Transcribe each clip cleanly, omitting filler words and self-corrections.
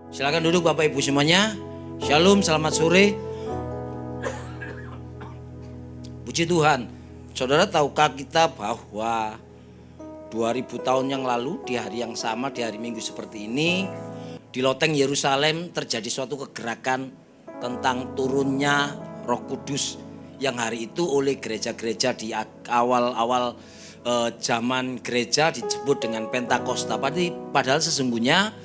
Silakan duduk Bapak Ibu semuanya. Shalom, selamat sore. Puji Tuhan. Saudara, tahukah kita bahwa 2000 tahun yang lalu di hari yang sama, di hari Minggu seperti ini, di loteng Yerusalem terjadi suatu kegerakan tentang turunnya Roh Kudus yang hari itu oleh gereja-gereja di awal-awal zaman gereja disebut dengan Pentakosta. Padahal sesungguhnya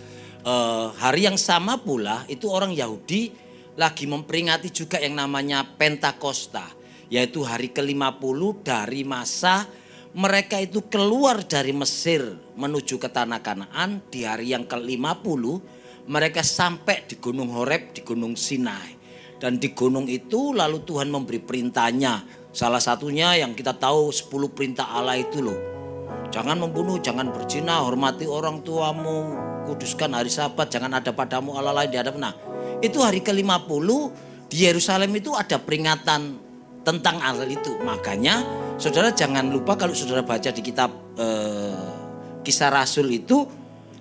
hari yang sama pula itu orang Yahudi lagi memperingati juga yang namanya Pentakosta, yaitu hari ke-50 dari masa mereka itu keluar dari Mesir menuju ke tanah Kanaan. Di hari yang ke-50 mereka sampai di Gunung Horeb, di Gunung Sinai. Dan di gunung itu lalu Tuhan memberi perintahnya. Salah satunya yang kita tahu 10 perintah Allah itu loh. Jangan membunuh, jangan berzina, hormati orang tuamu, kuduskan hari Sabat, jangan ada padamu Allah lain di hadapan. Nah, itu hari ke-50 di Yerusalem itu ada peringatan tentang hal itu. Makanya saudara jangan lupa kalau saudara baca di kitab Kisah Rasul itu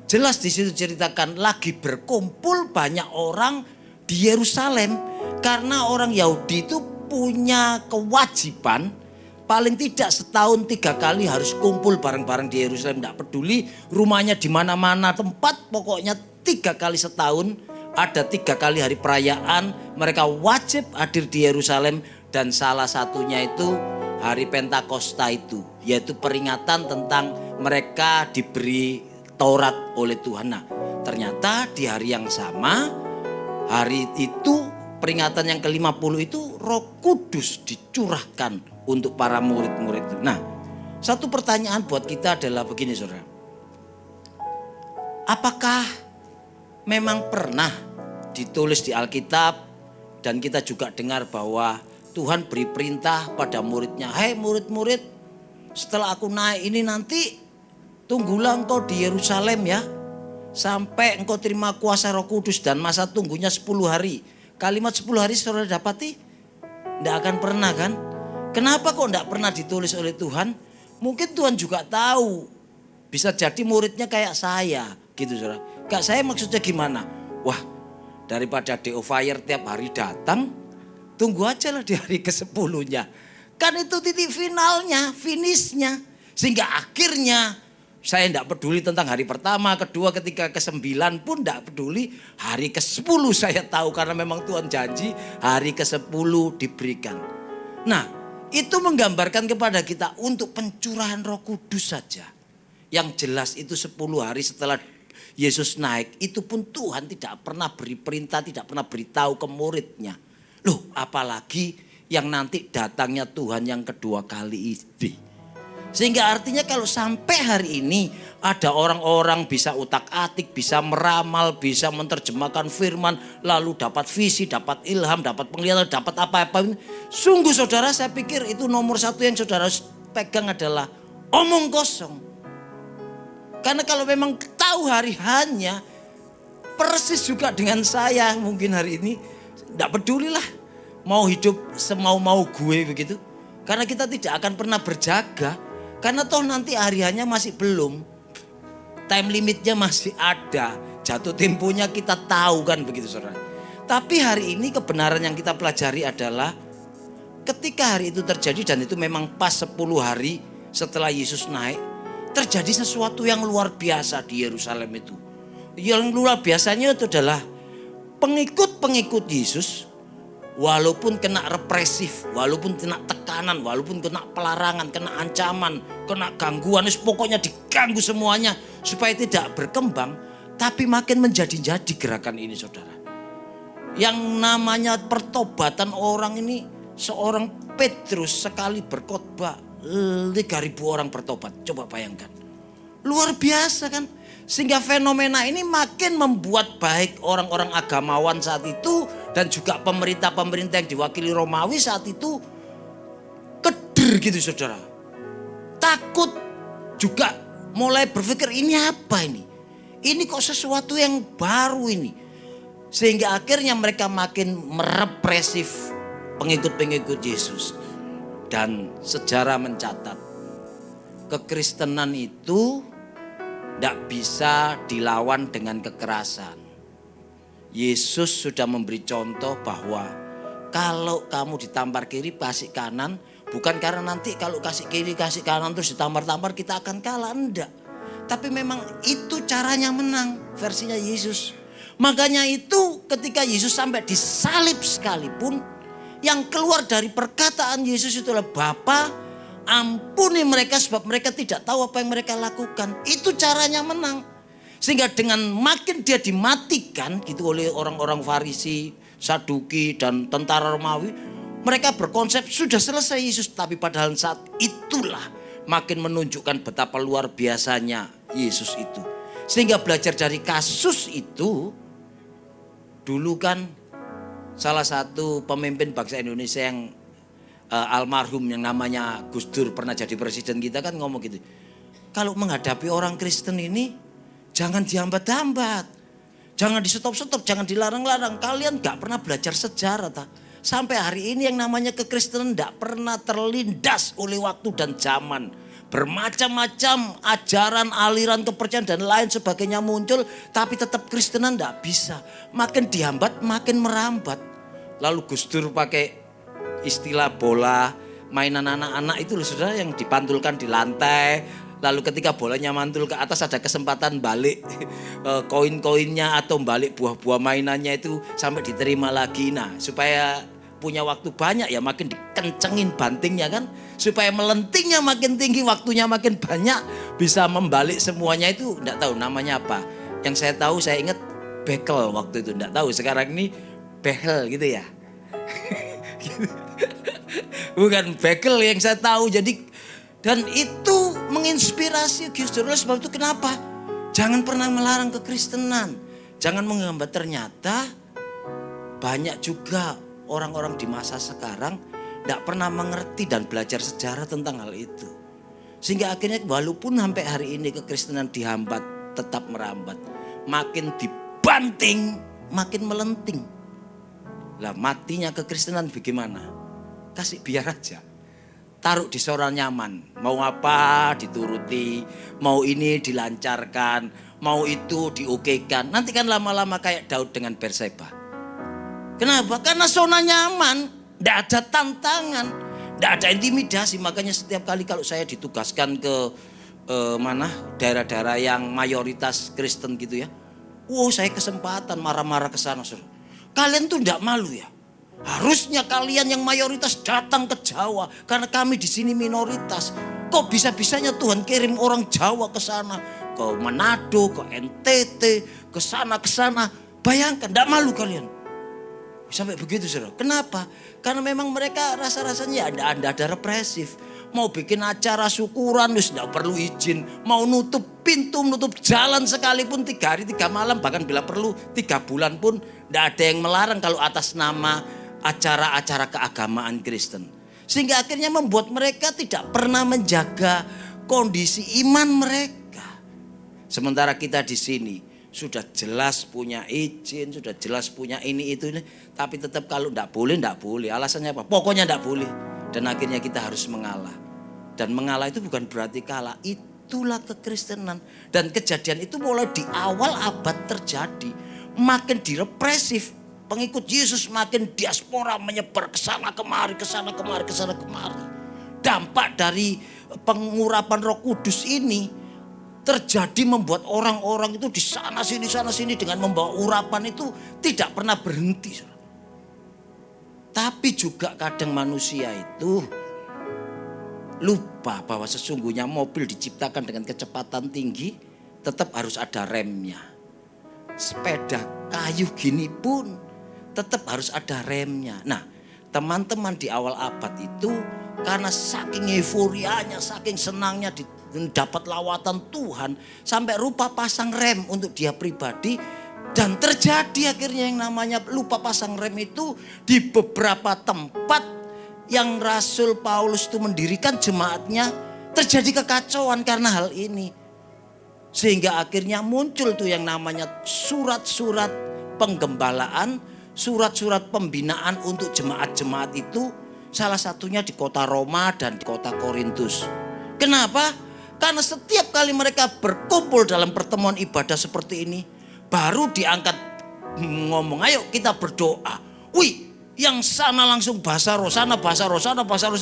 jelas di situ ceritakan lagi berkumpul banyak orang di Yerusalem karena orang Yahudi itu punya kewajiban paling tidak setahun 3 kali harus kumpul bareng-bareng di Yerusalem. Tidak peduli rumahnya di mana-mana tempat, pokoknya 3 kali setahun ada 3 kali hari perayaan. Mereka wajib hadir di Yerusalem dan salah satunya itu hari Pentakosta itu, yaitu peringatan tentang mereka diberi Taurat oleh Tuhan. Nah, ternyata di hari yang sama, hari itu peringatan yang ke-50 itu Roh Kudus dicurahkan untuk para murid-murid itu. Nah, satu pertanyaan buat kita adalah begini saudara. Apakah memang pernah ditulis di Alkitab dan kita juga dengar bahwa Tuhan beri perintah pada muridnya. Hei murid-murid, setelah aku naik ini nanti tunggulah engkau di Yerusalem ya. Sampai engkau terima kuasa Roh Kudus dan masa tunggunya 10 hari. Kalimat 10 hari saudara dapati? Tidak akan pernah kan? Kenapa kok tidak pernah ditulis oleh Tuhan? Mungkin Tuhan juga tahu. Bisa jadi muridnya kayak saya gitu saudara. Kak saya maksudnya gimana? Wah, daripada DO Fire tiap hari datang, tunggu aja lah di hari ke-10-nya. Kan itu titik finalnya, finishnya. Sehingga akhirnya saya tidak peduli tentang hari pertama, kedua, ketiga, ke-9 pun tidak peduli. Hari ke-10 saya tahu karena memang Tuhan janji hari ke-10 diberikan. Nah, itu menggambarkan kepada kita untuk pencurahan Roh Kudus saja. Yang jelas itu 10 hari setelah Yesus naik, itu pun Tuhan tidak pernah beri perintah, tidak pernah beritahu ke muridnya. Loh, apalagi yang nanti datangnya Tuhan yang kedua kali ini. Sehingga artinya kalau sampai hari ini ada orang-orang bisa utak-atik, bisa meramal, bisa menerjemahkan firman, lalu dapat visi, dapat ilham, dapat penglihatan, dapat apa-apa. Sungguh saudara, saya pikir itu nomor 1 yang saudara pegang adalah omong kosong. Karena kalau memang tahu hari hanya persis juga dengan saya mungkin hari ini, tidak pedulilah mau hidup semau-mau gue begitu. Karena kita tidak akan pernah berjaga. Karena toh nanti hariannya masih belum. Time limitnya masih ada. Jatuh temponya kita tahu kan begitu saudara. Tapi hari ini kebenaran yang kita pelajari adalah ketika hari itu terjadi dan itu memang pas 10 hari setelah Yesus naik. Terjadi sesuatu yang luar biasa di Yerusalem itu. Yang luar biasanya itu adalah pengikut-pengikut Yesus walaupun kena represif, walaupun kena tekanan, walaupun kena pelarangan, kena ancaman, kena gangguan, pokoknya diganggu semuanya supaya tidak berkembang, tapi makin menjadi-jadi gerakan ini saudara. Yang namanya pertobatan orang ini, seorang Petrus sekali berkhotbah 3.000 orang bertobat, coba bayangkan. Luar biasa kan? Sehingga fenomena ini makin membuat baik orang-orang agamawan saat itu dan juga pemerintah-pemerintah yang diwakili Romawi saat itu keder gitu saudara. Takut juga mulai berpikir ini apa ini? Ini kok sesuatu yang baru ini. Sehingga akhirnya mereka makin merepresif pengikut-pengikut Yesus. Dan sejarah mencatat kekristenan itu tidak bisa dilawan dengan kekerasan. Yesus sudah memberi contoh bahwa kalau kamu ditampar kiri kasih kanan, bukan karena nanti kalau kasih kiri kasih kanan terus ditampar-tampar kita akan kalah, enggak. Tapi memang itu caranya menang, versinya Yesus. Makanya itu ketika Yesus sampai disalib sekalipun, yang keluar dari perkataan Yesus itu adalah, Bapa, ampuni mereka sebab mereka tidak tahu apa yang mereka lakukan. Itu caranya menang. Sehingga dengan makin dia dimatikan gitu oleh orang-orang Farisi, Saduki dan tentara Romawi, mereka berkonsep sudah selesai Yesus. Tapi padahal saat itulah makin menunjukkan betapa luar biasanya Yesus itu. Sehingga belajar dari kasus itu, dulu kan salah satu pemimpin bangsa Indonesia yang almarhum yang namanya Gus Dur pernah jadi presiden kita kan ngomong gitu. Kalau menghadapi orang Kristen ini jangan dihambat-hambat. Jangan di-stop-stop, jangan dilarang-larang. Kalian gak pernah belajar sejarah tak? Sampai hari ini yang namanya kekristenan gak pernah terlindas oleh waktu dan zaman. Bermacam-macam ajaran, aliran, kepercayaan dan lain sebagainya muncul. Tapi tetap Kristenan gak bisa. Makin dihambat, makin merambat. Lalu Gus Dur pakai istilah bola, mainan anak-anak itu loh saudara, yang dipantulkan di lantai. Lalu ketika bolanya mantul ke atas ada kesempatan balik koin-koinnya atau balik buah-buah mainannya itu sampai diterima lagi. Nah supaya punya waktu banyak ya makin dikencengin bantingnya kan. Supaya melentingnya makin tinggi, waktunya makin banyak, bisa membalik semuanya itu enggak tahu namanya apa. Yang saya tahu, saya ingat bekel waktu itu, enggak tahu sekarang ini behel gitu ya. Bukan bekel yang saya tahu. Jadi dan itu menginspirasi Gus Dur. Sebab itu kenapa? Jangan pernah melarang kekristenan. Jangan menghambat. Ternyata banyak juga orang-orang di masa sekarang tidak pernah mengerti dan belajar sejarah tentang hal itu. Sehingga akhirnya walaupun sampai hari ini kekristenan dihambat, tetap merambat. Makin dibanting, makin melenting. Lah matinya kekristenan bagaimana? Kasih biar aja. Taruh di soran nyaman, mau apa dituruti, mau ini dilancarkan, mau itu diokekan. Nanti kan lama-lama kayak Daud dengan Batseba. Kenapa? Karena zona nyaman, tidak ada tantangan, tidak ada intimidasi. Makanya setiap kali kalau saya ditugaskan ke daerah-daerah yang mayoritas Kristen gitu ya, saya kesempatan marah-marah ke sana. Kalian tuh tidak malu ya? Harusnya kalian yang mayoritas datang ke Jawa karena kami di sini minoritas. Kok bisa-bisanya Tuhan kirim orang Jawa ke sana, ke Manado, ke NTT, ke sana. Bayangkan, tidak malu kalian. Sampai begitu saudara. Kenapa? Karena memang mereka rasa-rasanya ada represif. Mau bikin acara syukuran tidak perlu izin. Mau nutup pintu, nutup jalan sekalipun 3 hari 3 malam. Bahkan bila perlu 3 bulan pun tidak ada yang melarang kalau atas nama acara-acara keagamaan Kristen. Sehingga akhirnya membuat mereka tidak pernah menjaga kondisi iman mereka. Sementara kita di sini sudah jelas punya izin, sudah jelas punya ini itu. Tapi tetap kalau tidak boleh. Alasannya apa? Pokoknya tidak boleh. Dan akhirnya kita harus mengalah. Dan mengalah itu bukan berarti kalah. Itulah kekristenan. Dan kejadian itu mulai di awal abad terjadi. Makin direpresif. Pengikut Yesus makin diaspora menyebar ke sana kemari. Dampak dari pengurapan Roh Kudus ini terjadi membuat orang-orang itu di sana sini dengan membawa urapan itu tidak pernah berhenti. Tapi juga kadang manusia itu lupa bahwa sesungguhnya mobil diciptakan dengan kecepatan tinggi tetap harus ada remnya. Sepeda kayu gini pun tetap harus ada remnya. Nah, teman-teman di awal abad itu karena saking euforianya, saking senangnya dapat lawatan Tuhan, sampai lupa pasang rem untuk dia pribadi. Dan terjadi akhirnya yang namanya lupa pasang rem itu di beberapa tempat yang Rasul Paulus itu mendirikan jemaatnya, terjadi kekacauan karena hal ini. Sehingga akhirnya muncul tuh yang namanya surat-surat penggembalaan, surat-surat pembinaan untuk jemaat-jemaat itu, salah satunya di kota Roma dan di kota Korintus. Kenapa? Karena setiap kali mereka berkumpul dalam pertemuan ibadah seperti ini, baru diangkat ngomong, ayo kita berdoa. Wih, yang sana langsung bahasa roh, sana bahasa roh, sana bahasa roh,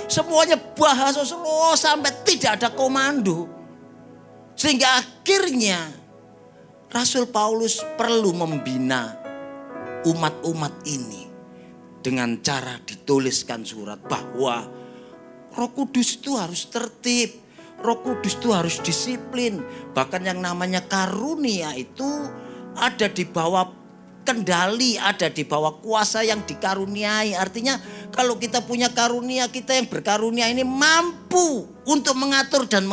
semuanya bahasa roh sampai tidak ada komando. Sehingga akhirnya Rasul Paulus perlu membina umat-umat ini dengan cara dituliskan surat bahwa Roh Kudus itu harus tertib, Roh Kudus itu harus disiplin. Bahkan yang namanya karunia itu ada di bawah kendali, ada di bawah kuasa yang dikaruniai. Artinya kalau kita punya karunia, kita yang berkarunia ini mampu untuk mengatur dan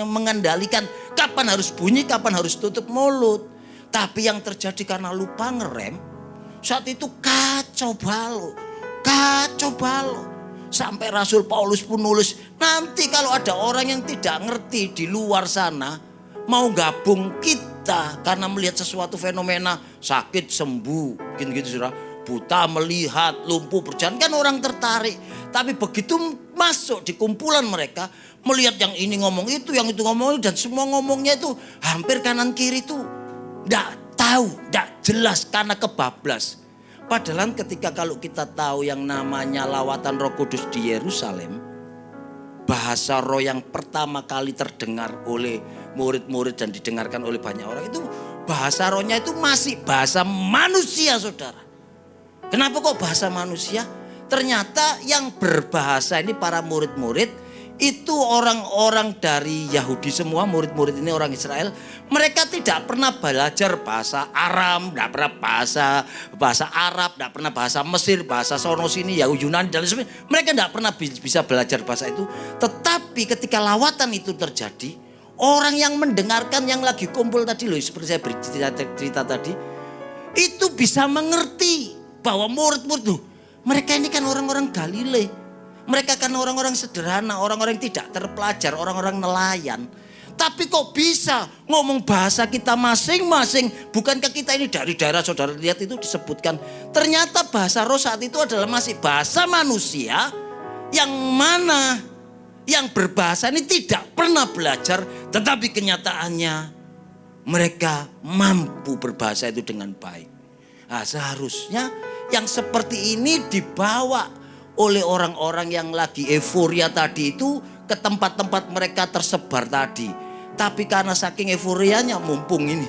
mengendalikan kapan harus bunyi, kapan harus tutup mulut. Tapi yang terjadi karena lupa ngerem, saat itu kacau balau. Sampai Rasul Paulus pun nulis, nanti kalau ada orang yang tidak ngerti di luar sana, mau gabung kita karena melihat sesuatu fenomena sakit sembuh, gitu saudara, buta melihat, lumpuh berjalan, kan orang tertarik. Tapi begitu masuk di kumpulan mereka, melihat yang ini ngomong itu, yang itu ngomong itu, dan semua ngomongnya itu hampir kanan kiri itu tidak tahu, tidak jelas karena kebablas. Padahal ketika kalau kita tahu yang namanya lawatan Roh Kudus di Yerusalem, bahasa roh yang pertama kali terdengar oleh murid-murid dan didengarkan oleh banyak orang itu bahasa rohnya itu masih bahasa manusia, saudara. Kenapa kok bahasa manusia? Ternyata yang berbahasa ini para murid-murid itu orang-orang dari Yahudi semua, murid-murid ini orang Israel. Mereka tidak pernah belajar bahasa Aram, tidak pernah bahasa Arab, tidak pernah bahasa Mesir, bahasa sono sini, Yunani dan sebagainya. Mereka tidak pernah bisa belajar bahasa itu. Tetapi ketika lawatan itu terjadi, orang yang mendengarkan yang lagi kumpul tadi loh, seperti saya cerita tadi, itu bisa mengerti bahwa murid-murid tuh, mereka ini kan orang-orang Galilea. Mereka kan orang-orang sederhana, orang-orang yang tidak terpelajar, orang-orang nelayan. Tapi kok bisa ngomong bahasa kita masing-masing? Bukankah kita ini dari daerah, saudara lihat itu disebutkan. Ternyata bahasa roh saat itu adalah masih bahasa manusia. Yang mana yang berbahasa ini tidak pernah belajar. Tetapi kenyataannya mereka mampu berbahasa itu dengan baik. Nah, seharusnya yang seperti ini dibawa oleh orang-orang yang lagi euforia tadi itu ke tempat-tempat mereka tersebar tadi. Tapi karena saking euforianya, mumpung ini,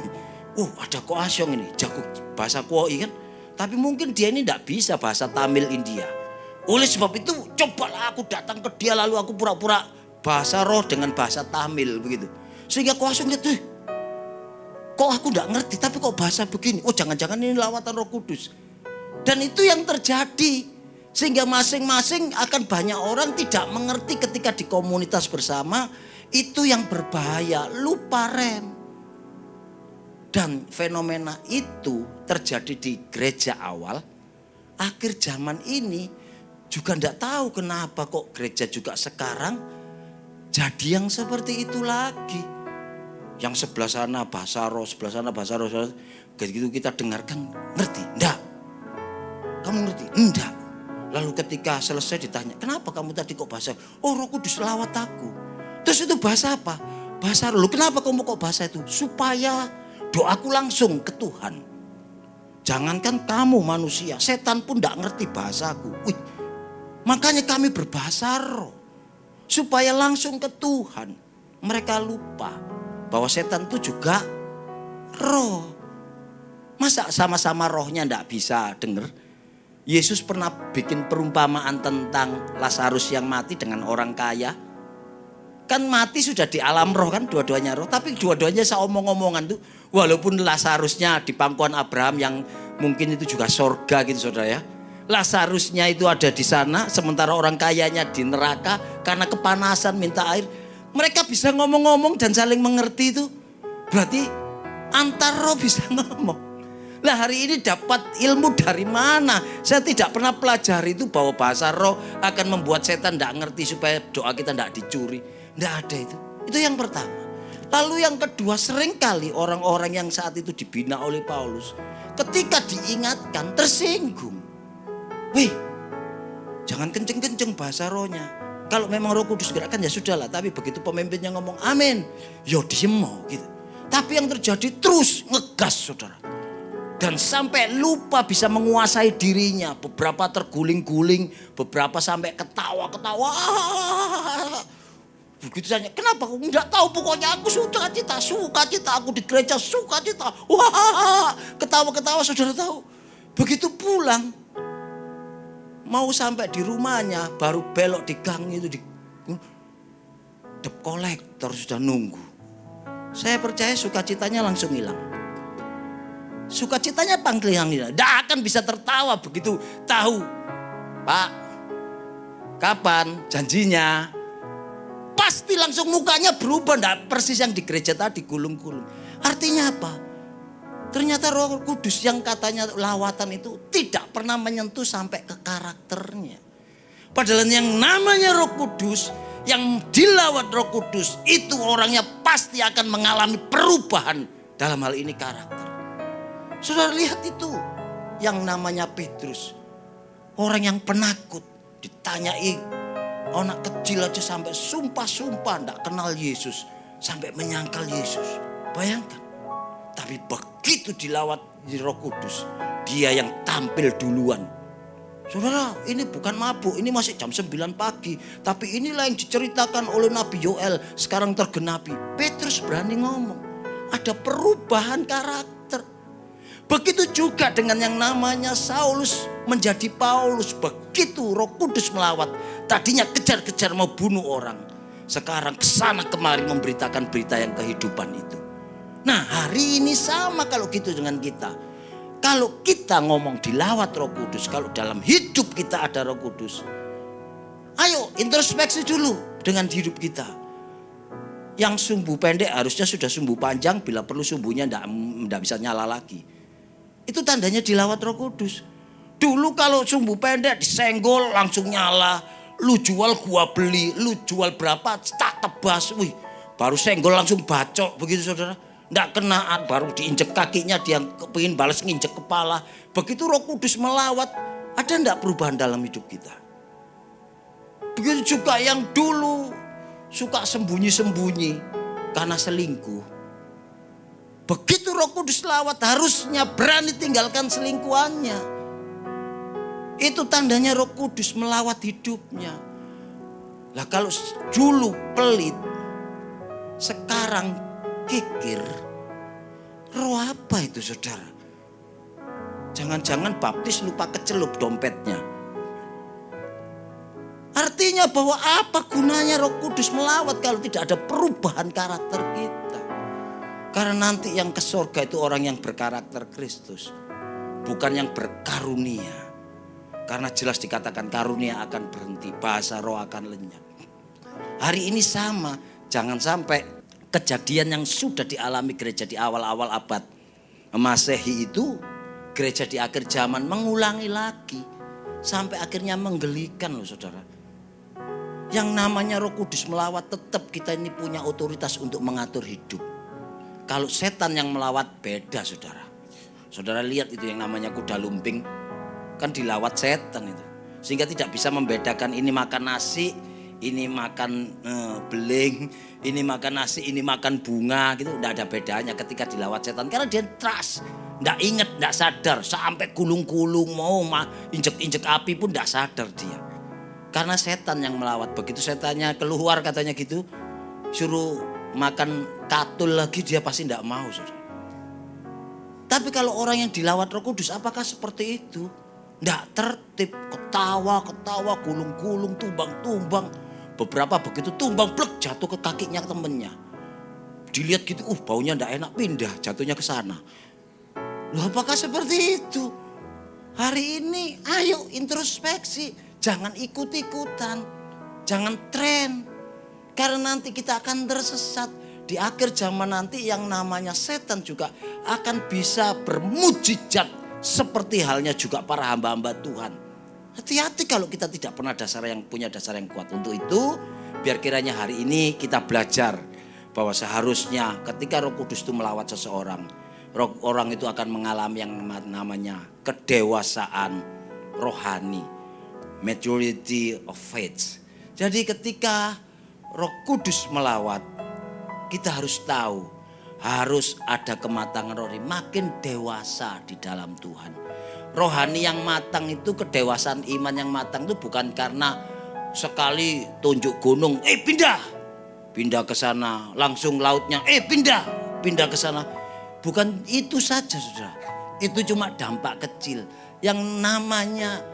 ada Ko Asyong ini, jago bahasa Koi kan. Tapi mungkin dia ini tidak bisa bahasa Tamil India. Oleh sebab itu cobalah aku datang ke dia, lalu aku pura-pura bahasa roh dengan bahasa Tamil begitu. Sehingga Ko Asyong lihat, kok aku tidak ngerti tapi kok bahasa begini. Oh jangan-jangan ini lawatan Roh Kudus. Dan itu yang terjadi. Sehingga masing-masing akan banyak orang tidak mengerti ketika di komunitas bersama. Itu yang berbahaya, lupa rem. Dan fenomena itu terjadi di gereja awal. Akhir zaman ini juga tidak tahu kenapa kok gereja juga sekarang jadi yang seperti itu lagi. Yang sebelah sana bahasa roh, sebelah sana bahasa roh. Begitu kita dengarkan, ngerti? Enggak. Kamu ngerti? Enggak. Lalu ketika selesai ditanya, kenapa kamu tadi kok bahasa? Oh Roh Kudus lawat aku. Terus itu bahasa apa? Bahasa roh. Kenapa kamu kok bahasa itu? Supaya doaku langsung ke Tuhan. Jangankan kamu manusia, setan pun tidak ngerti bahasaku. Wih, makanya kami berbahasa roh. Supaya langsung ke Tuhan. Mereka lupa bahwa setan itu juga roh. Masa sama-sama rohnya tidak bisa dengar? Yesus pernah bikin perumpamaan tentang Lazarus yang mati dengan orang kaya. Kan mati sudah di alam roh kan, dua-duanya roh. Tapi dua-duanya seomong-omongan tuh. Walaupun Lazarusnya di pangkuan Abraham yang mungkin itu juga sorga gitu saudara ya. Lazarusnya itu ada di sana, sementara orang kayanya di neraka karena kepanasan minta air. Mereka bisa ngomong-ngomong dan saling mengerti itu. Berarti antar roh bisa ngomong. Lah hari ini dapat ilmu dari mana? Saya tidak pernah pelajari itu bahwa bahasa roh akan membuat setan tidak ngerti supaya doa kita tidak dicuri. Tidak ada itu. Itu yang pertama. Lalu yang kedua, seringkali orang-orang yang saat itu dibina oleh Paulus, ketika diingatkan tersinggung. Wih, jangan kenceng-kenceng bahasa rohnya. Kalau memang Roh Kudus gerakkan ya sudahlah. Tapi begitu pemimpinnya ngomong amin, yo diem mau gitu. Tapi yang terjadi terus ngegas saudara. Dan sampai lupa bisa menguasai dirinya. Beberapa terguling-guling, beberapa sampai ketawa-ketawa. Begitu saja, kenapa aku enggak tahu, pokoknya aku sukacita aku di gereja sukacita. Wah, ketawa-ketawa, saudara tahu. Begitu pulang, mau sampai di rumahnya, baru belok di gang itu, di debt collector sudah nunggu. Saya percaya sukacitanya langsung hilang. Sukacitanya panggilan hilang. Tidak akan bisa tertawa begitu tahu, Pak, kapan janjinya? Pasti langsung mukanya berubah, enggak persis yang di gereja tadi gulung-gulung. Artinya apa? Ternyata Roh Kudus yang katanya lawatan itu tidak pernah menyentuh sampai ke karakternya. Padahal yang namanya Roh Kudus, yang dilawat Roh Kudus, itu orangnya pasti akan mengalami perubahan dalam hal ini karakter. Saudara lihat itu yang namanya Petrus. Orang yang penakut, ditanyai anak kecil aja sampai sumpah-sumpah enggak kenal Yesus, sampai menyangkal Yesus. Bayangkan. Tapi begitu dilawat di Roh Kudus, dia yang tampil duluan. Saudara, ini bukan mabuk, ini masih jam 9 pagi. Tapi inilah yang diceritakan oleh Nabi Yoel sekarang tergenapi. Petrus berani ngomong. Ada perubahan karakter. Begitu juga dengan yang namanya Saulus menjadi Paulus. Begitu Roh Kudus melawat. Tadinya kejar-kejar mau bunuh orang. Sekarang kesana kemari memberitakan berita yang kehidupan itu. Nah, hari ini sama kalau gitu dengan kita. Kalau kita ngomong dilawat Roh Kudus, kalau dalam hidup kita ada Roh Kudus, ayo introspeksi dulu dengan hidup kita. Yang sumbu pendek harusnya sudah sumbu panjang, bila perlu sumbunya enggak bisa nyala lagi. Itu tandanya dilawat Roh Kudus. Dulu kalau sumbu pendek disenggol langsung nyala. Lu jual gua beli, lu jual berapa tak tebas. Wih, baru senggol langsung bacok begitu saudara. Nggak kenaan, baru diinjek kakinya, dia pengen balas nginjek kepala. Begitu Roh Kudus melawat, ada enggak perubahan dalam hidup kita? Begitu juga yang dulu suka sembunyi-sembunyi karena selingkuh. Begitu Roh Kudus lawat, harusnya berani tinggalkan selingkuhannya. Itu tandanya Roh Kudus melawat hidupnya. Lah kalau dulu pelit, sekarang kikir, roh apa itu saudara? Jangan-jangan baptis lupa kecelup dompetnya. Artinya bahwa apa gunanya Roh Kudus melawat kalau tidak ada perubahan karakter kita? Karena nanti yang ke surga itu orang yang berkarakter Kristus, bukan yang berkarunia. Karena jelas dikatakan karunia akan berhenti, bahasa roh akan lenyap. Hari ini sama, jangan sampai kejadian yang sudah dialami gereja di awal-awal abad Masehi itu, gereja di akhir zaman mengulangi lagi. Sampai akhirnya menggelikan loh saudara. Yang namanya Roh Kudus melawat, tetap kita ini punya otoritas untuk mengatur hidup. Kalau setan yang melawat beda saudara. Saudara lihat itu yang namanya kuda lumping, kan dilawat setan itu. Sehingga tidak bisa membedakan ini makan nasi, ini makan beling, ini makan nasi, ini makan bunga gitu. Tidak ada bedanya ketika dilawat setan. Karena dia trust, tidak ingat, tidak sadar. Sampai gulung-gulung mau injek-injek api pun tidak sadar dia. Karena setan yang melawat. Begitu setannya keluar katanya gitu, suruh makan katul lagi dia pasti tidak mau saudara. Tapi kalau orang yang dilawat Roh Kudus apakah seperti itu? Tidak tertib, ketawa-ketawa, gulung-gulung, tumbang-tumbang. Beberapa begitu tumbang plek jatuh ke kakinya temennya. Dilihat gitu, baunya tidak enak, pindah jatuhnya ke sana. Loh apakah seperti itu? Hari ini ayo introspeksi, jangan ikut-ikutan, jangan tren. Karena nanti kita akan tersesat. Di akhir zaman nanti yang namanya setan juga akan bisa bermujizat. Seperti halnya juga para hamba-hamba Tuhan. Hati-hati kalau kita tidak pernah punya dasar yang kuat. Untuk itu biar kiranya hari ini kita belajar. Bahwa seharusnya ketika Roh Kudus itu melawat seseorang. Orang itu akan mengalami yang namanya kedewasaan rohani. Maturity of faith. Jadi ketika Roh Kudus melawat, kita harus tahu harus ada kematangan rohani, makin dewasa di dalam Tuhan. Rohani yang matang itu, kedewasaan iman yang matang itu bukan karena sekali tunjuk gunung, pindah ke sana, langsung lautnya, pindah ke sana. Bukan itu saja, saudara. Itu cuma dampak kecil. Yang namanya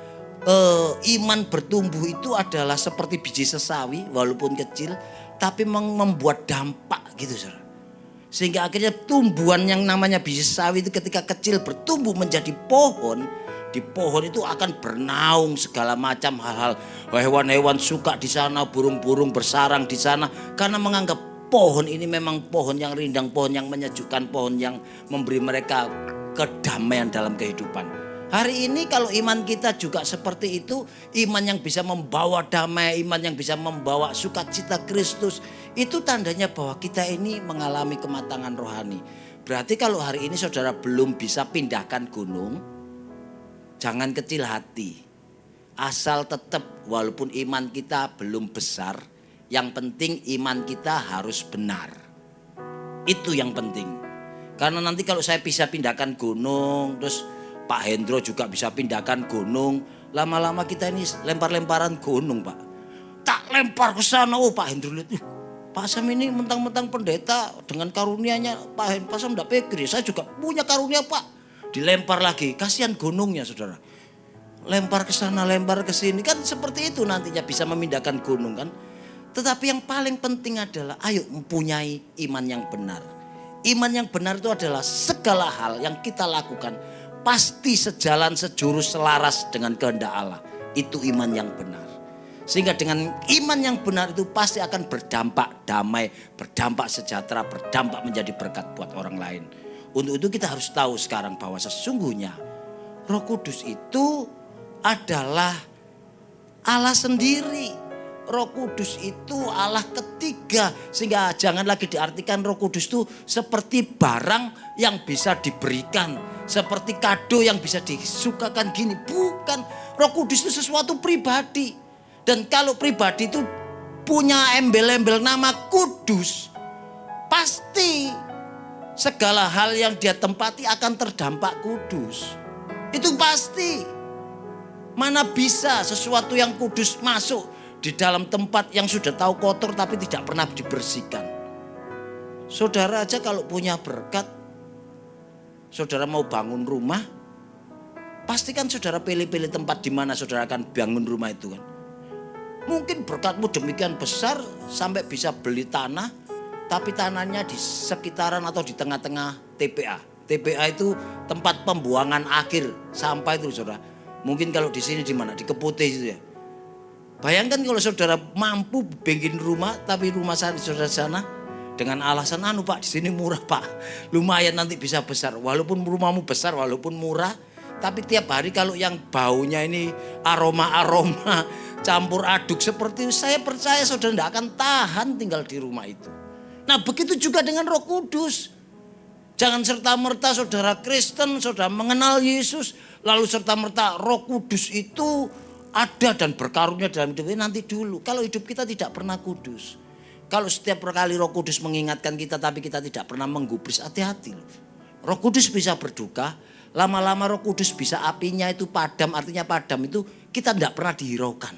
iman bertumbuh itu adalah seperti biji sesawi, walaupun kecil, tapi membuat dampak gitu, saudara. Sehingga akhirnya tumbuhan yang namanya biji sesawi itu ketika kecil bertumbuh menjadi pohon. Di pohon itu akan bernaung segala macam hal-hal. Hewan-hewan suka di sana, burung-burung bersarang di sana karena menganggap pohon ini memang pohon yang rindang, pohon yang menyejukkan, pohon yang memberi mereka kedamaian dalam kehidupan. Hari ini kalau iman kita juga seperti itu, iman yang bisa membawa damai, iman yang bisa membawa sukacita Kristus, itu tandanya bahwa kita ini mengalami kematangan rohani. Berarti kalau hari ini saudara belum bisa pindahkan gunung, jangan kecil hati. Asal tetap walaupun iman kita belum besar, yang penting iman kita harus benar. Itu yang penting. Karena nanti kalau saya bisa pindahkan gunung, terus Pak Hendro juga bisa pindahkan gunung, lama-lama kita ini lempar-lemparan gunung, Pak. Tak lempar ke sana, Pak Hendro lihat, Pak Sam ini mentang-mentang pendeta dengan karunianya Pak Sam enggak pikir, saya juga punya karunia, Pak. Dilempar lagi, kasihan gunungnya, saudara. Lempar ke sana, lempar ke sini, kan seperti itu nantinya bisa memindahkan gunung kan. Tetapi yang paling penting adalah ayo mempunyai iman yang benar. Iman yang benar itu adalah segala hal yang kita lakukan pasti sejalan, sejurus, selaras dengan kehendak Allah. Itu iman yang benar. Sehingga dengan iman yang benar itu pasti akan berdampak damai, berdampak sejahtera, berdampak menjadi berkat buat orang lain. Untuk itu kita harus tahu sekarang bahwa sesungguhnya Roh Kudus itu adalah Allah sendiri. Roh Kudus itu Allah ketiga. Sehingga jangan lagi diartikan Roh Kudus itu seperti barang yang bisa diberikan, seperti kado yang bisa disukakan gini. Bukan, Roh Kudus itu sesuatu pribadi. Dan kalau pribadi itu punya embel-embel nama kudus, pasti segala hal yang dia tempati akan terdampak kudus. Itu pasti. Mana bisa sesuatu yang kudus masuk di dalam tempat yang sudah tahu kotor tapi tidak pernah dibersihkan. Saudara aja kalau punya berkat, saudara mau bangun rumah, pastikan saudara pilih-pilih tempat di mana saudara akan bangun rumah itu kan. Mungkin berkatmu demikian besar sampai bisa beli tanah, tapi tanahnya di sekitaran atau di tengah-tengah TPA. TPA itu tempat pembuangan akhir sampah itu, saudara. Mungkin kalau di sini di mana? Di Keputih itu ya. Bayangkan kalau saudara mampu bikin rumah, tapi rumah saudara sana dengan alasan Pak di sini murah Pak, lumayan nanti bisa besar. Walaupun rumahmu besar, walaupun murah, tapi tiap hari kalau yang baunya ini aroma campur aduk seperti itu, saya percaya saudara tidak akan tahan tinggal di rumah itu. Nah begitu juga dengan Roh Kudus. Jangan serta-merta saudara Kristen, saudara mengenal Yesus, lalu serta-merta Roh Kudus itu ada dan berkarunia dalam hidup ini. Nanti dulu, kalau hidup kita tidak pernah kudus. Kalau setiap kali Roh Kudus mengingatkan kita tapi kita tidak pernah menggubris, hati-hati. Roh Kudus bisa berduka, lama-lama Roh Kudus bisa apinya itu padam. Artinya padam itu kita tidak pernah dihiraukan.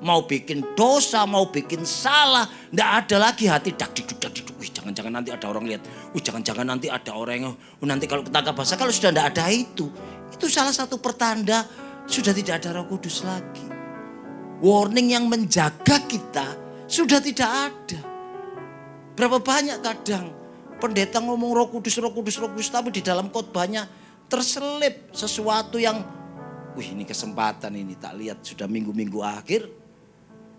Mau bikin dosa, mau bikin salah, tidak ada lagi hati dak-diduk. Jangan-jangan nanti ada orang lihat. Jangan-jangan nanti ada orang yang nanti kalau ketangkap basah. Kalau sudah tidak ada itu salah satu pertanda sudah tidak ada Roh Kudus lagi. Warning yang menjaga kita sudah tidak ada. Berapa banyak kadang pendeta ngomong Roh Kudus, tapi di dalam khotbahnya terselip sesuatu yang, ini kesempatan ini tak lihat sudah minggu-minggu akhir.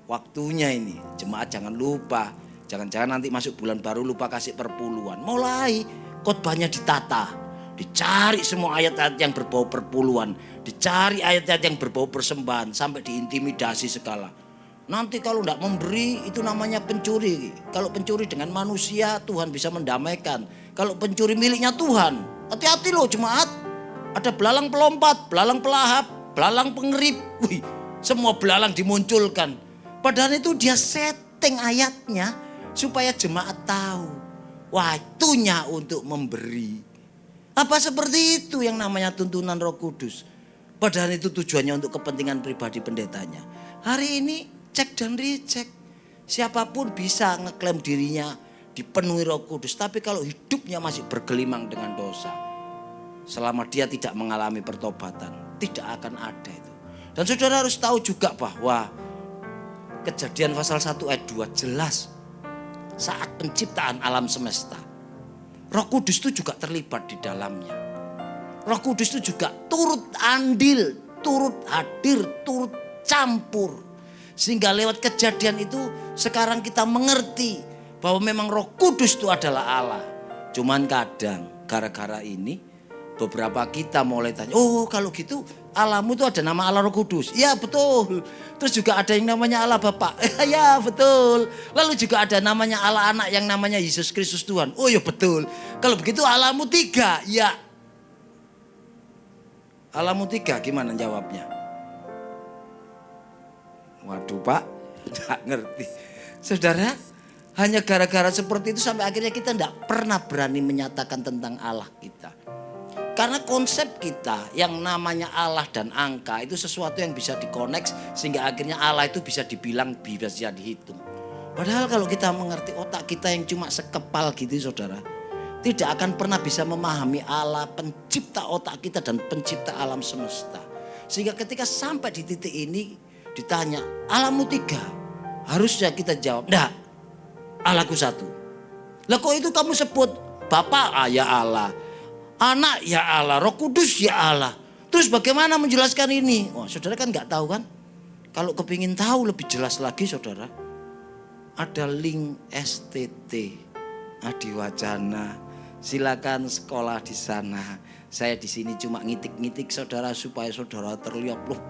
Waktunya ini, jemaat jangan lupa. Jangan-jangan nanti masuk bulan baru lupa kasih perpuluhan. Mulai khotbahnya ditata. Dicari semua ayat-ayat yang berbau perpuluhan. Dicari ayat-ayat yang berbau persembahan. Sampai diintimidasi segala. Nanti kalau tidak memberi itu namanya pencuri. Kalau pencuri dengan manusia Tuhan bisa mendamaikan. Kalau pencuri miliknya Tuhan. Hati-hati loh jemaat. Ada belalang pelompat, belalang pelahap, belalang pengerip. Semua belalang dimunculkan. Padahal itu dia setting ayatnya supaya jemaat tahu waktunya untuk memberi. Apa seperti itu yang namanya tuntunan Roh Kudus? Padahal itu tujuannya untuk kepentingan pribadi pendetanya. Hari ini cek dan recheck. Siapapun bisa ngeklaim dirinya dipenuhi Roh Kudus. Tapi kalau hidupnya masih bergelimang dengan dosa, selama dia tidak mengalami pertobatan, tidak akan ada itu. Dan saudara harus tahu juga bahwa Kejadian pasal 1 ayat 2 jelas. Saat penciptaan alam semesta, Roh Kudus itu juga terlibat di dalamnya. Roh Kudus itu juga turut andil, turut hadir, turut campur. Sehingga lewat kejadian itu sekarang kita mengerti bahwa memang Roh Kudus itu adalah Allah. Cuman kadang gara-gara ini beberapa kita mulai tanya, oh kalau gitu Allahmu itu ada nama Allah Roh Kudus. Ya betul. Terus juga ada yang namanya Allah Bapa. Ya betul. Lalu juga ada namanya Allah Anak yang namanya Yesus Kristus Tuhan. Oh ya betul. Kalau begitu Allahmu 3. Ya. Allahmu 3 gimana jawabnya? Waduh Pak, gak ngerti. Saudara, hanya gara-gara seperti itu sampai akhirnya kita tidak pernah berani menyatakan tentang Allah kita. Karena konsep kita yang namanya Allah dan angka itu sesuatu yang bisa dikoneksi sehingga akhirnya Allah itu bisa dibilang bisa dihitung. Padahal kalau kita mengerti otak kita yang cuma sekepal gitu saudara, tidak akan pernah bisa memahami Allah pencipta otak kita dan pencipta alam semesta. Sehingga ketika sampai di titik ini ditanya Allahmu 3, harusnya kita jawab enggak, Allahku 1. Lah kok itu kamu sebut Bapa ya Allah, Anak ya Allah, Roh Kudus ya Allah. Terus bagaimana menjelaskan ini? Oh, saudara kan nggak tahu kan? Kalau kepingin tahu lebih jelas lagi saudara, ada link STT Adiwacana. Silakan sekolah di sana. Saya di sini cuma ngitik-ngitik saudara supaya saudara terlihat loh.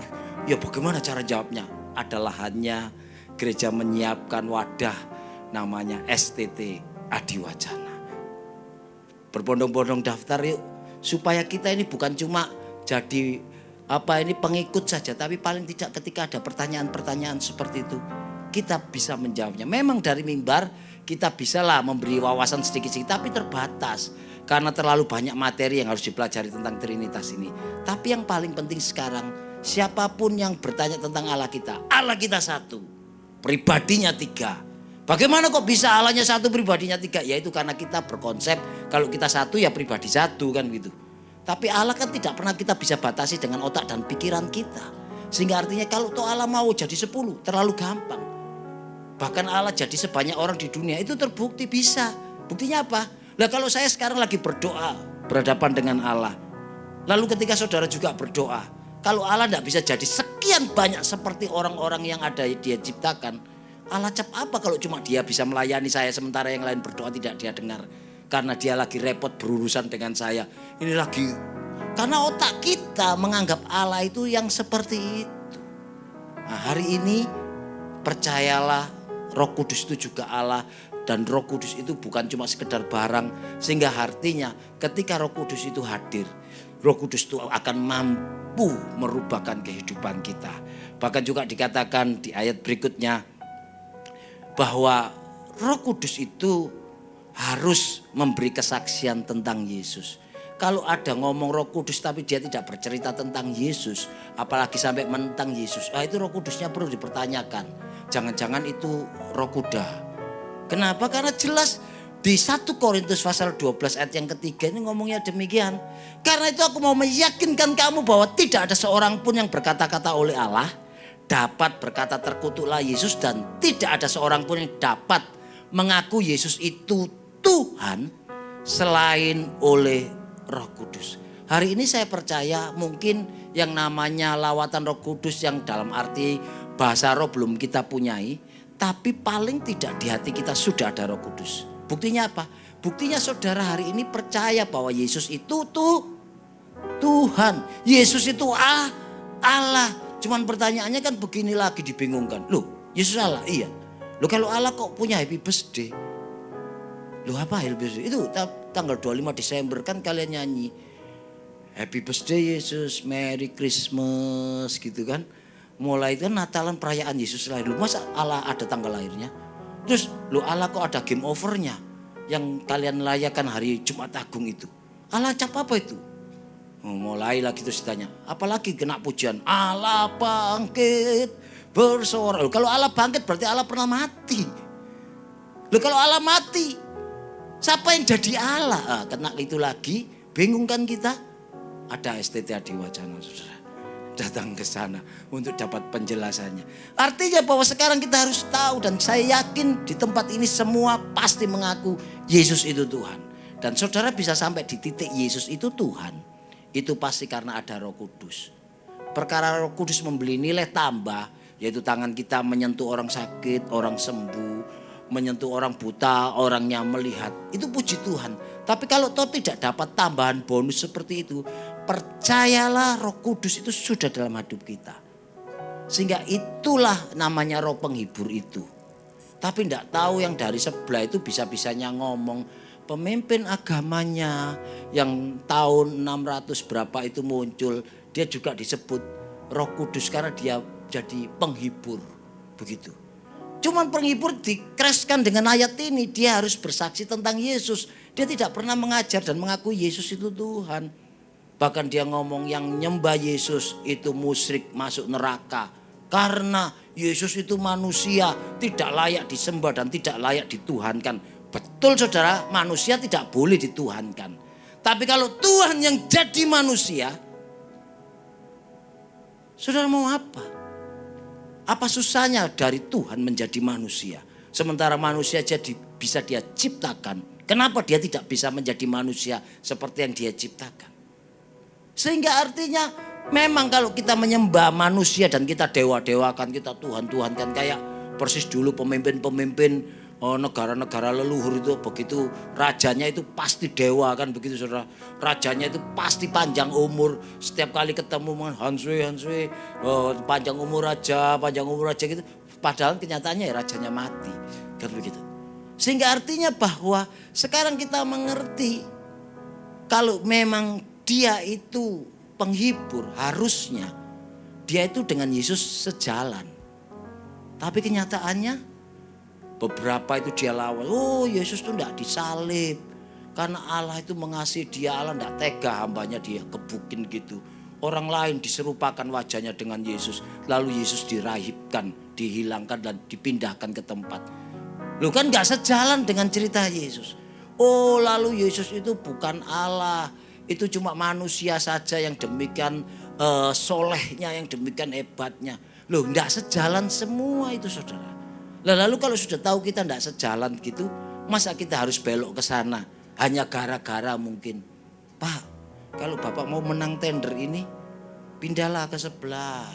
Ya bagaimana cara jawabnya? Ada lahannya, gereja menyiapkan wadah namanya STT Adiwacana. Berbondong-bondong daftar yuk supaya kita ini bukan cuma jadi pengikut saja, tapi paling tidak ketika ada pertanyaan-pertanyaan seperti itu kita bisa menjawabnya. Memang dari mimbar kita bisalah memberi wawasan sedikit-sedikit tapi terbatas karena terlalu banyak materi yang harus dipelajari tentang Trinitas ini. Tapi yang paling penting sekarang, siapapun yang bertanya tentang Allah kita 1, pribadinya 3. Bagaimana kok bisa Allahnya 1 pribadinya 3? Yaitu karena kita berkonsep kalau kita 1 ya pribadi 1 kan gitu. Tapi Allah kan tidak pernah kita bisa batasi dengan otak dan pikiran kita. Sehingga artinya kalau toh Allah mau jadi 10 terlalu gampang. Bahkan Allah jadi sebanyak orang di dunia itu terbukti bisa. Buktinya apa? Lah kalau saya sekarang lagi berdoa berhadapan dengan Allah. Lalu ketika saudara juga berdoa. Kalau Allah tidak bisa jadi sekian banyak seperti orang-orang yang ada dia ciptakan. Allah cap apa kalau cuma dia bisa melayani saya sementara yang lain berdoa tidak dia dengar. Karena dia lagi repot berurusan dengan saya. Ini lagi. Karena otak kita menganggap Allah itu yang seperti itu. Nah, hari ini percayalah Roh Kudus itu juga Allah. Dan Roh Kudus itu bukan cuma sekedar barang. Sehingga artinya ketika Roh Kudus itu hadir, Roh Kudus itu akan mampu merubahkan kehidupan kita. Bahkan juga dikatakan di ayat berikutnya bahwa Roh Kudus itu harus memberi kesaksian tentang Yesus. Kalau ada ngomong Roh Kudus tapi dia tidak bercerita tentang Yesus, apalagi sampai menentang Yesus, itu Roh Kudusnya perlu dipertanyakan. Jangan-jangan itu roh kuda. Kenapa? Karena jelas di 1 Korintus pasal 12 ayat yang ketiga ini ngomongnya demikian. Karena itu aku mau meyakinkan kamu bahwa tidak ada seorang pun yang berkata-kata oleh Allah dapat berkata terkutuklah Yesus, dan tidak ada seorang pun yang dapat mengaku Yesus itu Tuhan selain oleh Roh Kudus. Hari ini saya percaya mungkin yang namanya lawatan Roh Kudus yang dalam arti bahasa roh belum kita punyai, tapi paling tidak di hati kita sudah ada Roh Kudus. Buktinya apa? Buktinya saudara hari ini percaya bahwa Yesus itu Tuhan. Yesus itu Allah. Cuman pertanyaannya kan begini lagi dibingungkan. Loh, Yesus Allah? Iya. Loh kalau Allah kok punya happy birthday? Loh apa happy birthday? Itu tanggal 25 Desember kan kalian nyanyi. Happy birthday Yesus, Merry Christmas gitu kan. Mulai itu kan Natalan perayaan Yesus lahir. Loh masa Allah ada tanggal lahirnya? Terus loh Allah kok ada game overnya? yang kalian layakan hari Jumat Agung itu? Allah cap apa itu? Mulai lagi terus ditanya, apalagi kena pujian, Allah bangkit bersorak. Kalau Allah bangkit berarti Allah pernah mati. Kalau Allah mati, siapa yang jadi Allah? Kena itu lagi, bingung kan kita? Ada STT Adi Wacana, saudara. Datang ke sana untuk dapat penjelasannya. Artinya bahwa sekarang kita harus tahu, dan saya yakin di tempat ini semua pasti mengaku Yesus itu Tuhan. Dan saudara bisa sampai di titik Yesus itu Tuhan, itu pasti karena ada Roh Kudus. Perkara Roh Kudus membeli nilai tambah, yaitu tangan kita menyentuh orang sakit, orang sembuh, menyentuh orang buta, orangnya melihat. Itu puji Tuhan. Tapi kalau toh tidak dapat tambahan bonus seperti itu, percayalah Roh Kudus itu sudah dalam hidup kita. Sehingga itulah namanya roh penghibur itu. Tapi tidak tahu yang dari sebelah itu bisa-bisanya ngomong, pemimpin agamanya yang tahun 600 berapa itu muncul, dia juga disebut Roh Kudus karena dia jadi penghibur. Begitu. Cuman penghibur dikraskan dengan ayat ini, dia harus bersaksi tentang Yesus. Dia tidak pernah mengajar dan mengaku Yesus itu Tuhan. Bahkan dia ngomong yang nyembah Yesus itu musyrik, masuk neraka. Karena Yesus itu manusia, tidak layak disembah dan tidak layak dituhankan. Betul saudara, manusia tidak boleh dituhankan. Tapi kalau Tuhan yang jadi manusia, saudara mau apa? Apa susahnya dari Tuhan menjadi manusia? Sementara manusia jadi bisa dia ciptakan. Kenapa dia tidak bisa menjadi manusia seperti yang dia ciptakan? Sehingga artinya memang kalau kita menyembah manusia dan kita dewa-dewakan, kita Tuhan-Tuhankan, kayak persis dulu pemimpin-pemimpin negara-negara leluhur itu, begitu rajanya itu pasti dewa kan, begitu saudara. Rajanya itu pasti panjang umur, setiap kali ketemu dengan Hanswe, panjang umur raja gitu. Padahal kenyataannya ya rajanya mati kan begitu. Sehingga artinya bahwa sekarang kita mengerti kalau memang dia itu penghibur, harusnya dia itu dengan Yesus sejalan. Tapi kenyataannya beberapa itu dia lawan. Oh, Yesus itu tidak disalib. Karena Allah itu mengasihi dia, Allah tidak tega hambanya dia gebukin gitu. Orang lain diserupakan wajahnya dengan Yesus. Lalu Yesus dirahibkan, dihilangkan dan dipindahkan ke tempat. Loh kan gak sejalan dengan cerita Yesus. Oh, lalu Yesus itu bukan Allah. Itu cuma manusia saja yang demikian solehnya, yang demikian hebatnya. Loh gak sejalan semua itu saudara. Lalu kalau sudah tahu kita tidak sejalan gitu, masa kita harus belok ke sana? Hanya gara-gara mungkin, Pak, kalau Bapak mau menang tender ini, pindahlah ke sebelah.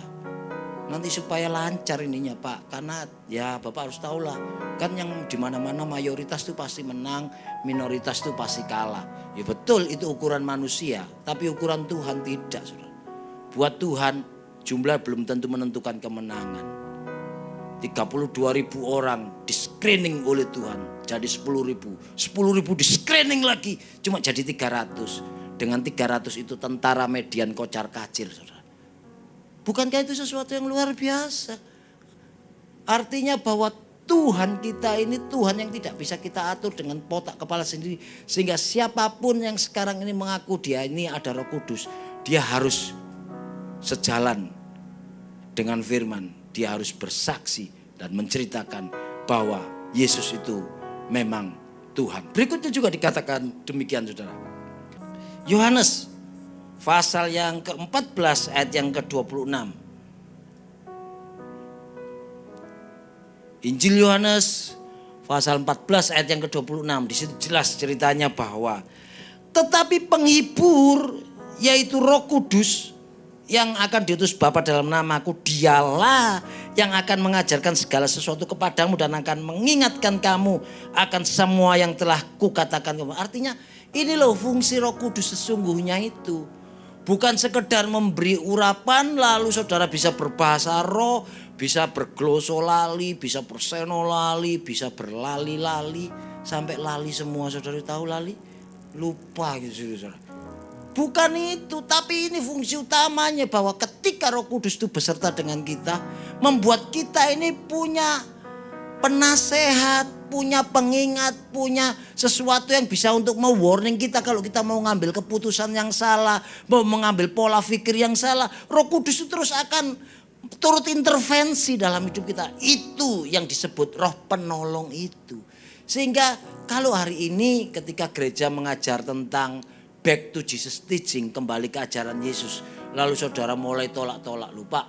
Nanti supaya lancar ininya Pak. Karena ya Bapak harus tahu lah, kan yang di mana-mana mayoritas itu pasti menang, minoritas itu pasti kalah. Ya betul itu ukuran manusia, tapi ukuran Tuhan tidak, saudara. Buat Tuhan jumlah belum tentu menentukan kemenangan. 32.000 orang di screening oleh Tuhan jadi 10.000. 10.000 di screening lagi cuma jadi 300. Dengan 300 itu tentara median kocar kacir, saudara. Bukankah itu sesuatu yang luar biasa? Artinya bahwa Tuhan kita ini Tuhan yang tidak bisa kita atur dengan otak kepala sendiri. Sehingga siapapun yang sekarang ini mengaku dia ini ada Roh Kudus, dia harus sejalan dengan firman. Dia harus bersaksi dan menceritakan bahwa Yesus itu memang Tuhan. Berikutnya juga dikatakan demikian saudara. Yohanes pasal yang ke-14 ayat yang ke-26. Injil Yohanes pasal 14 ayat yang ke-26. Di situ jelas ceritanya bahwa tetapi penghibur yaitu Roh Kudus yang akan diutus Bapa dalam namaku, dialah yang akan mengajarkan segala sesuatu kepadamu dan akan mengingatkan kamu akan semua yang telah kukatakan kamu. Artinya ini loh fungsi Roh Kudus sesungguhnya itu. Bukan sekedar memberi urapan lalu saudara bisa berbahasa roh, bisa berglosolali, bisa bersenolali, bisa berlali-lali. Sampai lali semua, saudara tahu lali? Lupa gitu saudara. Bukan itu, tapi ini fungsi utamanya bahwa ketika Roh Kudus itu beserta dengan kita, membuat kita ini punya penasehat, punya pengingat, punya sesuatu yang bisa untuk mewarning kita kalau kita mau ngambil keputusan yang salah, mau mengambil pola pikir yang salah. Roh Kudus itu terus akan turut intervensi dalam hidup kita. Itu yang disebut roh penolong itu. Sehingga kalau hari ini ketika gereja mengajar tentang back to Jesus teaching, kembali ke ajaran Yesus, lalu saudara mulai tolak-tolak, lupa.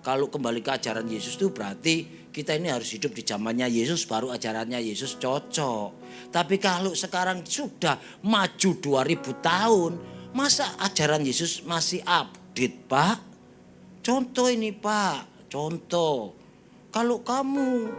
Kalau kembali ke ajaran Yesus itu berarti kita ini harus hidup di zamannya Yesus baru ajarannya Yesus cocok. Tapi kalau sekarang sudah maju 2000 tahun, masa ajaran Yesus masih update, Pak? Contoh ini, Pak, contoh. Kalau kamu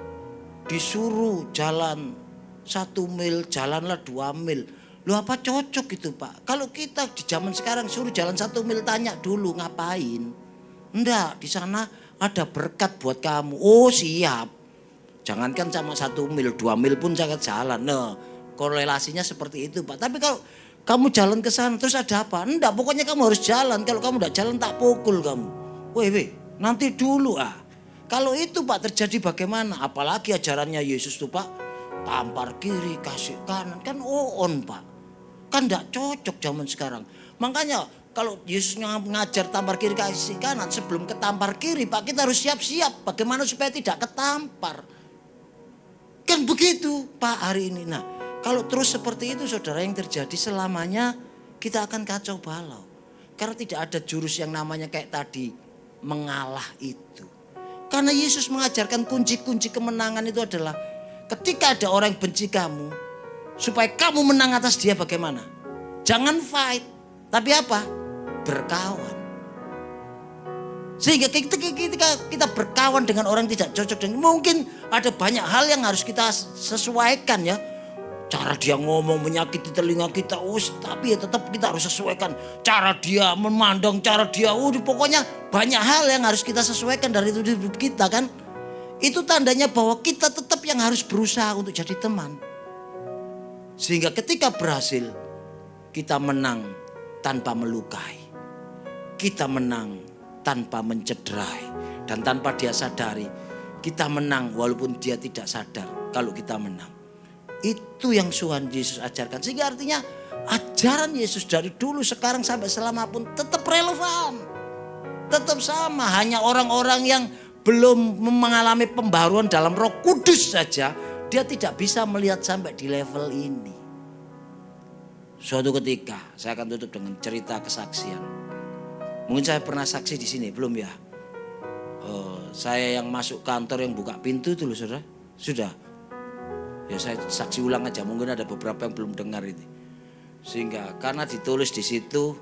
disuruh jalan 1 mil, jalanlah 2 mil. Loh apa cocok itu, Pak? Kalau kita di zaman sekarang suruh jalan 1 mil, tanya dulu ngapain? Enggak, di sana ada berkat buat kamu. Oh siap. Jangankan sama 1 mil, 2 mil pun jangan jalan. Nah, korelasinya seperti itu, Pak. Tapi kalau kamu jalan ke sana terus ada apa? Enggak, pokoknya kamu harus jalan. Kalau kamu enggak jalan tak pukul kamu. Weh, nanti dulu ah. Kalau itu Pak terjadi bagaimana? Apalagi ajarannya Yesus tuh Pak. Tampar kiri, kasih kanan. Kan on Pak. Kan enggak cocok zaman sekarang. Makanya kalau Yesus ngajar tampar kiri kasih kanan, sebelum ketampar kiri Pak kita harus siap-siap bagaimana supaya tidak ketampar. Kan begitu Pak hari ini. Nah kalau terus seperti itu saudara yang terjadi selamanya kita akan kacau balau. Karena tidak ada jurus yang namanya kayak tadi mengalah itu. Karena Yesus mengajarkan kunci-kunci kemenangan itu adalah ketika ada orang yang benci kamu, supaya kamu menang atas dia bagaimana? Jangan fight, tapi apa? Berkawan. Sehingga ketika kita berkawan dengan orang yang tidak cocok dengan, mungkin ada banyak hal yang harus kita sesuaikan ya. Cara dia ngomong menyakiti telinga kita, tapi ya tetap kita harus sesuaikan. Cara dia memandang, cara dia, pokoknya banyak hal yang harus kita sesuaikan dari hidup kita kan. Itu tandanya bahwa kita tetap yang harus berusaha untuk jadi teman. Sehingga ketika berhasil, kita menang tanpa melukai. Kita menang tanpa mencederai. Dan tanpa dia sadari, kita menang walaupun dia tidak sadar kalau kita menang. Itu yang Tuhan Yesus ajarkan. Sehingga artinya ajaran Yesus dari dulu, sekarang sampai selama pun tetap relevan. Tetap sama. Hanya orang-orang yang belum mengalami pembaruan dalam Roh Kudus saja, dia tidak bisa melihat sampai di level ini. Suatu ketika saya akan tutup dengan cerita kesaksian. Mungkin saya pernah saksi di sini, belum ya? Saya yang masuk kantor yang buka pintu itu loh saudara. Sudah. Ya saya saksi ulang aja, mungkin ada beberapa yang belum dengar ini. Sehingga karena ditulis di situ,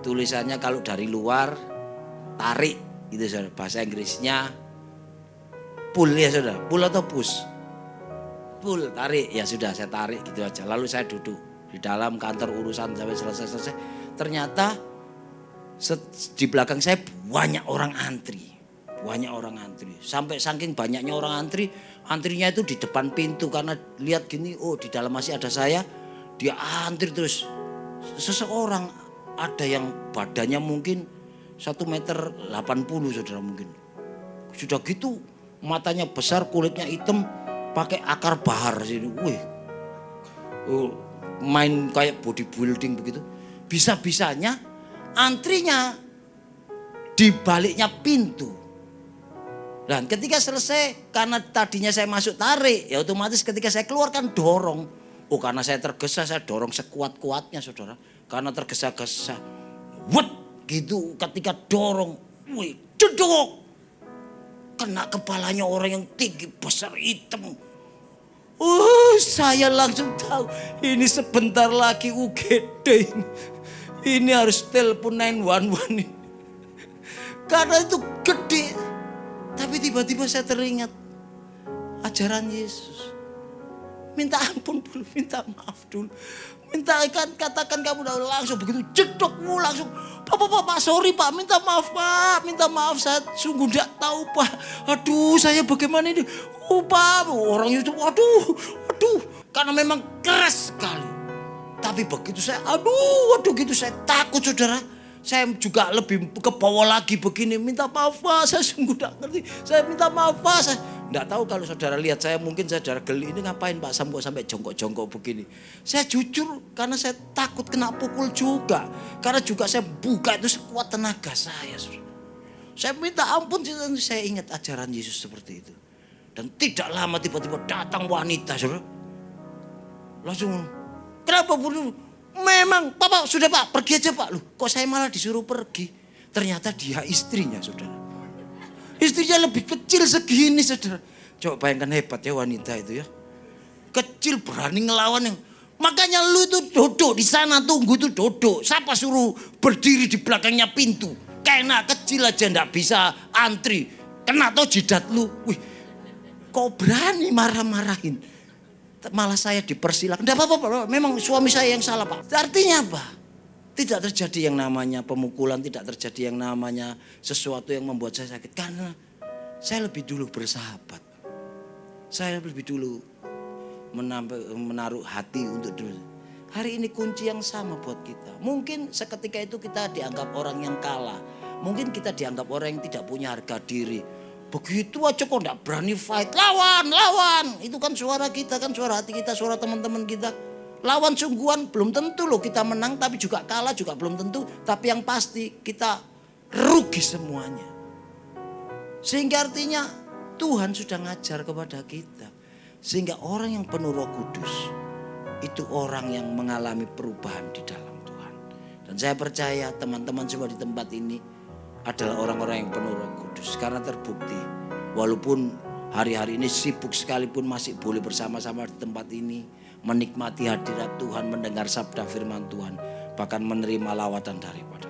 tulisannya kalau dari luar tarik gitu saudara. Bahasa Inggrisnya pull ya saudara, pull atau push? Pull, tarik. Ya sudah saya tarik gitu aja. Lalu saya duduk di dalam kantor urusan sampai selesai. Ternyata di belakang saya banyak orang antri. Banyak orang antri. Sampai saking banyaknya orang antri, antrinya itu di depan pintu. Karena lihat gini, di dalam masih ada saya. Dia antri terus. Seseorang ada yang badannya mungkin 1,80 meter saudara mungkin. Sudah gitu matanya besar, kulitnya hitam, pakai akar bahar sini. Main kayak bodybuilding begitu. Bisa-bisanya antrinya di baliknya pintu. Dan ketika selesai, karena tadinya saya masuk tarik, ya otomatis ketika saya keluar kan dorong. Karena saya tergesa, saya dorong sekuat-kuatnya saudara. Karena tergesa-gesa, gitu ketika dorong, jedok. Kena kepalanya orang yang tinggi, besar, hitam. Saya langsung tahu ini sebentar lagi UGD ini. Ini harus telepon 911 ini. Karena itu gede. Tapi tiba-tiba saya teringat ajaran Yesus. Minta ampun dulu, minta maaf dulu. Katakan kamu udah langsung begitu jedokmu langsung. Pak, sorry Pak, minta maaf Pak. Minta maaf, saya sungguh tidak tahu Pak. Aduh, saya bagaimana ini? Pak, orang itu aduh. Karena memang keras sekali. Tapi begitu saya, gitu saya takut saudara. Saya juga lebih ke bawah lagi begini. Minta maaf Pak, saya sungguh tidak ngerti. Saya minta maaf Pak. Enggak tahu kalau saudara lihat saya, mungkin saudara geli, ini ngapain Pak Sam kok sampai jongkok-jongkok begini. Saya jujur karena saya takut kena pukul juga. Karena juga saya buka itu sekuat tenaga saya. Saya minta ampun, saya ingat ajaran Yesus seperti itu. Dan tidak lama tiba-tiba datang wanita, saudara. Langsung, kenapa Bu? Memang, Pak, sudah Pak, pergi aja Pak. Loh, kok saya malah disuruh pergi? Ternyata dia istrinya, saudara. Istrinya lebih kecil segini, saudara. Coba bayangkan hebat ya wanita itu ya. Kecil berani ngelawan yang. Makanya lu itu duduk di sana, tunggu itu duduk. Siapa suruh berdiri di belakangnya pintu? Kena kecil aja ndak bisa antri. Kena tau jidat lu. Wih, kok berani marah-marahin? Malah saya dipersilakan. Ndak apa-apa, memang suami saya yang salah Pak. Artinya apa? Tidak terjadi yang namanya pemukulan, tidak terjadi yang namanya sesuatu yang membuat saya sakit. Karena saya lebih dulu bersahabat. Saya lebih dulu menaruh hati untuk dulu. Hari ini kunci yang sama buat kita. Mungkin seketika itu kita dianggap orang yang kalah. Mungkin kita dianggap orang yang tidak punya harga diri. Begitu aja kok enggak berani fight. Lawan. Itu kan suara kita, kan suara hati kita, suara teman-teman kita. Lawan sungguhan belum tentu loh kita menang, tapi juga kalah juga belum tentu. Tapi yang pasti kita rugi semuanya. Sehingga artinya Tuhan sudah ngajar kepada kita. Sehingga orang yang penuh Roh Kudus itu orang yang mengalami perubahan di dalam Tuhan. Dan saya percaya teman-teman semua di tempat ini adalah orang-orang yang penuh Roh Kudus. Karena terbukti walaupun hari-hari ini sibuk sekalipun masih boleh bersama-sama di tempat ini. Menikmati hadirat Tuhan, mendengar sabda firman Tuhan, bahkan menerima lawatan daripada